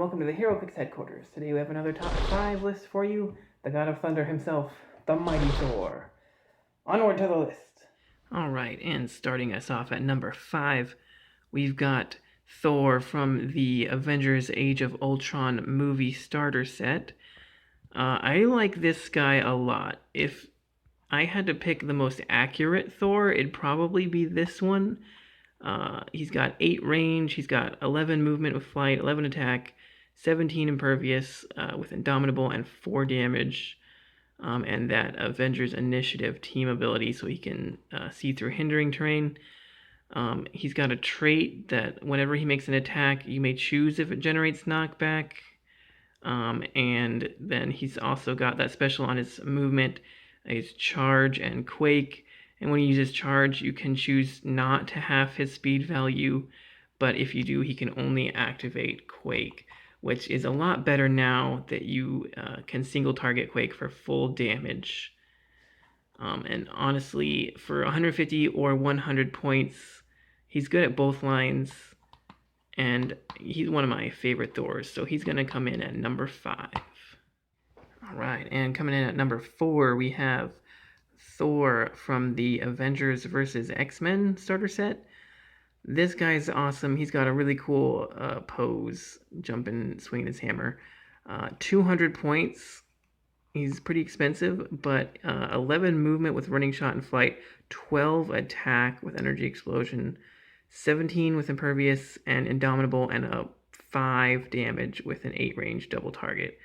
welcome to the Heroclix headquarters. Today we have another top 5 list for you. The God of Thunder himself, the mighty Thor. Onward to the list. Alright, and starting us off at number 5, we've got Thor from the Avengers Age of Ultron movie starter set. I like this guy a lot. If I had to pick the most accurate Thor, it'd probably be this one. He's got 8 range, he's got 11 movement with flight, 11 attack, 17 impervious with indomitable, and 4 damage. And that Avengers Initiative team ability, so he can see through hindering terrain. He's got a trait that whenever he makes an attack, you may choose if it generates knockback. And then he's also got that special on his movement, his charge and quake. And when he uses charge, you can choose not to have his speed value, but if you do, he can only activate quake, which is a lot better now that you can single target quake for full damage. And honestly, for 150 or 100 points, he's good at both lines, and he's one of my favorite Thors, so he's going to come in at number 5. Alright, and coming in at number 4, we have Thor from the Avengers vs. X-Men starter set. This guy's awesome. He's got a really cool pose, jumping, swinging his hammer. 200 points. He's pretty expensive, but 11 movement with running shot and flight, 12 attack with energy explosion, 17 with impervious and indomitable, and a 5 damage with an 8 range double target.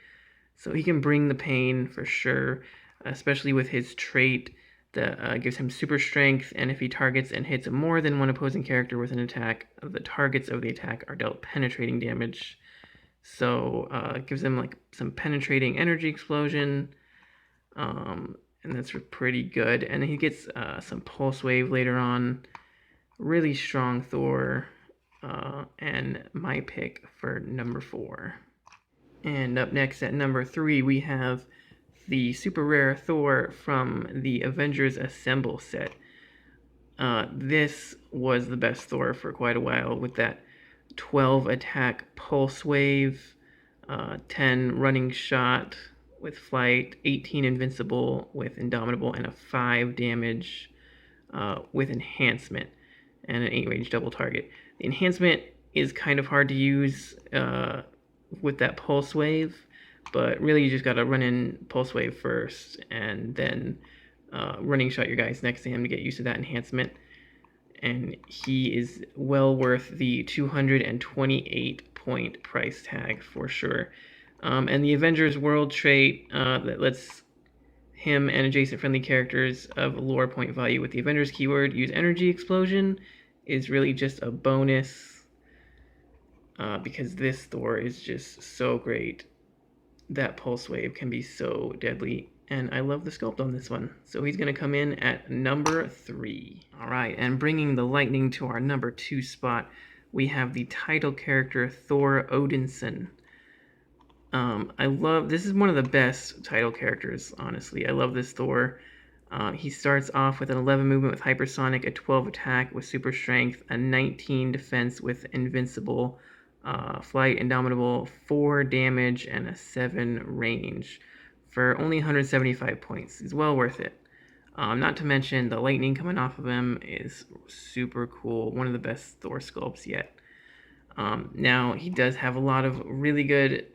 So he can bring the pain for sure, especially with his trait that gives him super strength, and if he targets and hits more than one opposing character with an attack, the targets of the attack are dealt penetrating damage. So it gives him like some penetrating energy explosion, and that's pretty good. And he gets some pulse wave later on. Really strong Thor, and my pick for number 4. And up next at number 3, we have the super rare Thor from the Avengers Assemble set. This was the best Thor for quite a while, with that 12 attack pulse wave, 10 running shot with flight, 18 invincible with indomitable, and a 5 damage with enhancement, and an 8 range double target. The enhancement is kind of hard to use with that pulse wave, but really you just got to run in pulse wave first and then running shot your guys next to him to get used to that enhancement. And he is well worth the 228 point price tag for sure. And the Avengers World trait that lets him and adjacent friendly characters of lore point value with the Avengers keyword use energy explosion is really just a bonus, because this Thor is just so great. That pulse wave can be so deadly, and I love the sculpt on this one. So he's going to come in at number 3. Alright, and bringing the lightning to our number 2 spot, we have the title character Thor Odinson. This is one of the best title characters, honestly. I love this Thor. He starts off with an 11 movement with hypersonic, a 12 attack with super strength, a 19 defense with invincible, flight, indomitable, 4 damage, and a 7 range for only 175 points. It's well worth it. Not to mention the lightning coming off of him is super cool. One of the best Thor sculpts yet. Now, he does have a lot of really good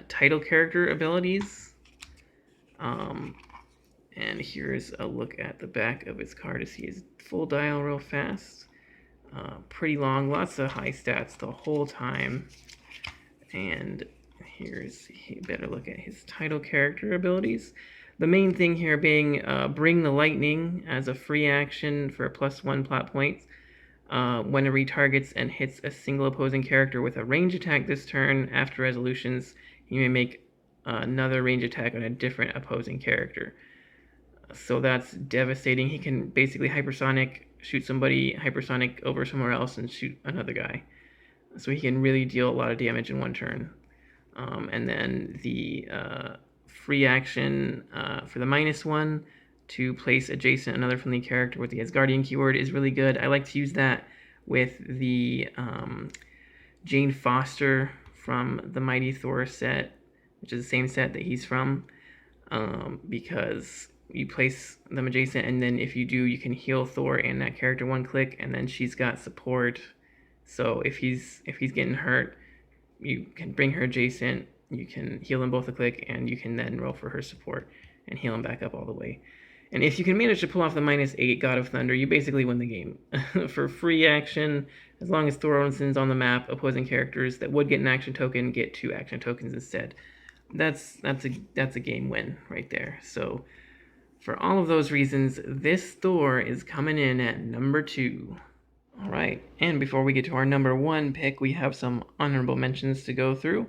title character abilities. And here's a look at the back of his card to see his full dial real fast. Pretty long, lots of high stats the whole time. And here's a better look at his title character abilities. The main thing here being Bring the Lightning as a free action for +1 plot points. Whenever he targets and hits a single opposing character with a range attack this turn, after resolutions, you may make another range attack on a different opposing character. So that's devastating. He can basically hypersonic, shoot somebody hypersonic over somewhere else, and shoot another guy. So he can really deal a lot of damage in one turn. And then the free action for the -1 to place adjacent another friendly character with the Asgardian keyword is really good. I like to use that with the Jane Foster from the Mighty Thor set, which is the same set that he's from, because you place them adjacent, and then if you do, you can heal Thor and that character one click, and then she's got support. So if he's getting hurt, you can bring her adjacent, you can heal them both a click, and you can then roll for her support and heal him back up all the way. And if you can manage to pull off the -8 God of Thunder, you basically win the game. For free action, as long as Thor Odinsson's on the map, opposing characters that would get an action token get 2 action tokens instead. That's a game win right there. So for all of those reasons, this Thor is coming in at number 2. All right, and before we get to our number 1 pick, we have some honorable mentions to go through.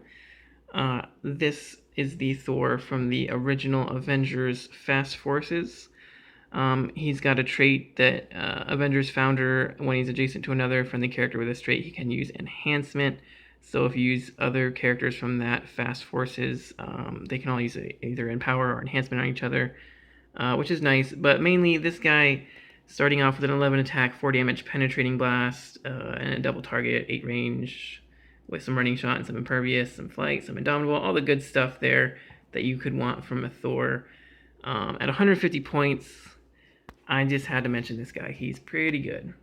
This is the Thor from the original Avengers Fast Forces. He's got a trait that Avengers founder, when he's adjacent to another friendly character with this trait, he can use enhancement. So if you use other characters from that Fast Forces, they can all use either Empower or Enhancement on each other, which is nice. But mainly this guy, starting off with an 11 attack, 4 damage, penetrating blast, and a double target, 8 range, with some running shot and some impervious, some flight, some indomitable, all the good stuff there that you could want from a Thor. At 150 points, I just had to mention this guy. He's pretty good.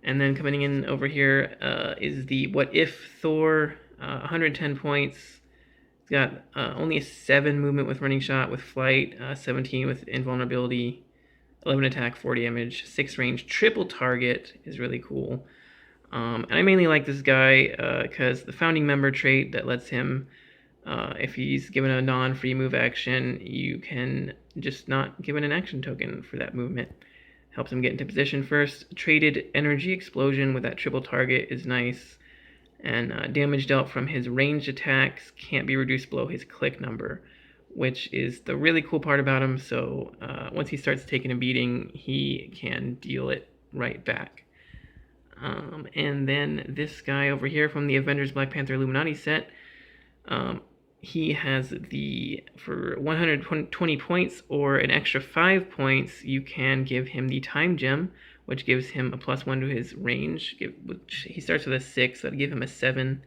And then coming in over here is the What If Thor, 110 points. He's got only a 7 movement with running shot, with flight, 17 with invulnerability, 11 attack, 4 damage, 6 range, triple target is really cool. And I mainly like this guy because the founding member trait that lets him, if he's given a non-free move action, you can just not give it an action token for that movement. Helps him get into position first. Traded energy explosion with that triple target is nice. And damage dealt from his ranged attacks can't be reduced below his click number, which is the really cool part about him. So once he starts taking a beating, he can deal it right back. And then this guy over here from the Avengers Black Panther Illuminati set, he has for 120 points or an extra 5 points, you can give him the Time Gem, which gives him a +1 to his range, which he starts with a 6, so that'll give him a 7.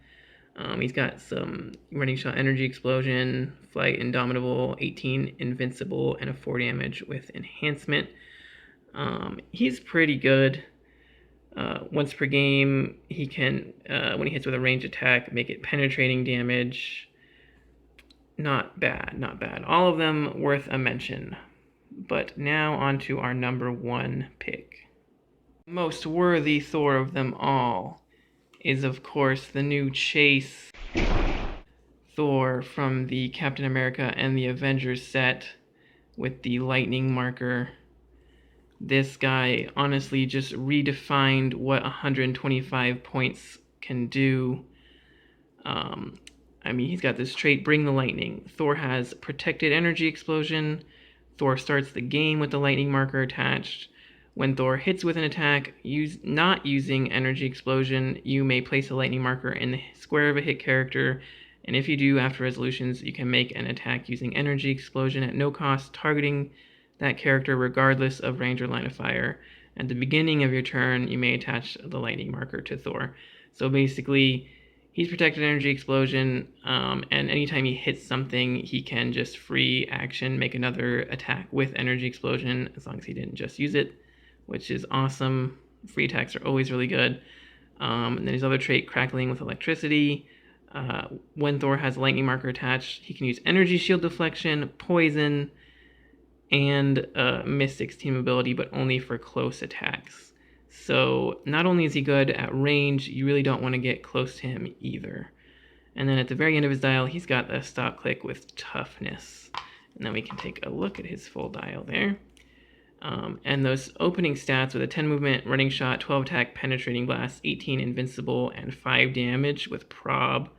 He's got some running shot, energy explosion, flight, indomitable, 18 invincible, and a 4 damage with enhancement. He's pretty good. Once per game, he can, when he hits with a range attack, make it penetrating damage. Not bad, not bad. All of them worth a mention. But now on to our number 1 pick. Most worthy Thor of them all is, of course, the new Chase Thor from the Captain America and the Avengers set with the lightning marker. This guy honestly just redefined what 125 points can do. I mean, he's got this trait, Bring the Lightning. Thor has Protected Energy Explosion. Thor starts the game with the lightning marker attached. When Thor hits with an attack, not using Energy Explosion, you may place a lightning marker in the square of a hit character, and if you do, after resolutions, you can make an attack using Energy Explosion at no cost, targeting that character regardless of range or line of fire. At the beginning of your turn, you may attach the lightning marker to Thor. So basically, he's Protected Energy Explosion, and anytime he hits something, he can just free action, make another attack with Energy Explosion, as long as he didn't just use it, which is awesome. Free attacks are always really good. And then his other trait, Crackling with Electricity. When Thor has a lightning marker attached, he can use Energy Shield Deflection, Poison, and Mystic's team ability, but only for close attacks. So not only is he good at range, you really don't want to get close to him either. And then at the very end of his dial, he's got a stop click with Toughness. And then we can take a look at his full dial there. And those opening stats with a 10 movement, running shot, 12 attack, penetrating blast, 18 invincible, and 5 damage with prob.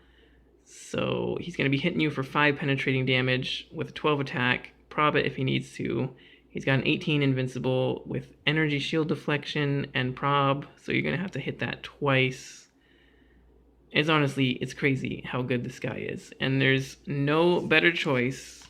So he's going to be hitting you for 5 penetrating damage with a 12 attack, prob it if he needs to. He's got an 18 invincible with energy shield deflection and prob, so you're going to have to hit that twice. It's crazy how good this guy is. And there's no better choice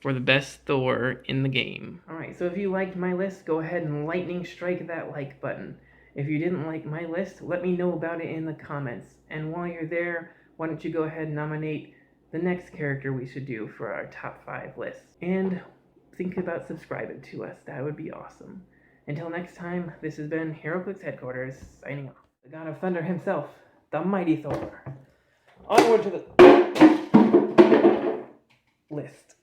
for the best Thor in the game. Alright, so if you liked my list, go ahead and lightning strike that like button. If you didn't like my list, let me know about it in the comments. And while you're there, why don't you go ahead and nominate the next character we should do for our top 5 list? And think about subscribing to us. That would be awesome. Until next time, this has been Heroclix Headquarters, signing off. The God of Thunder himself, the mighty Thor. Onward to the list.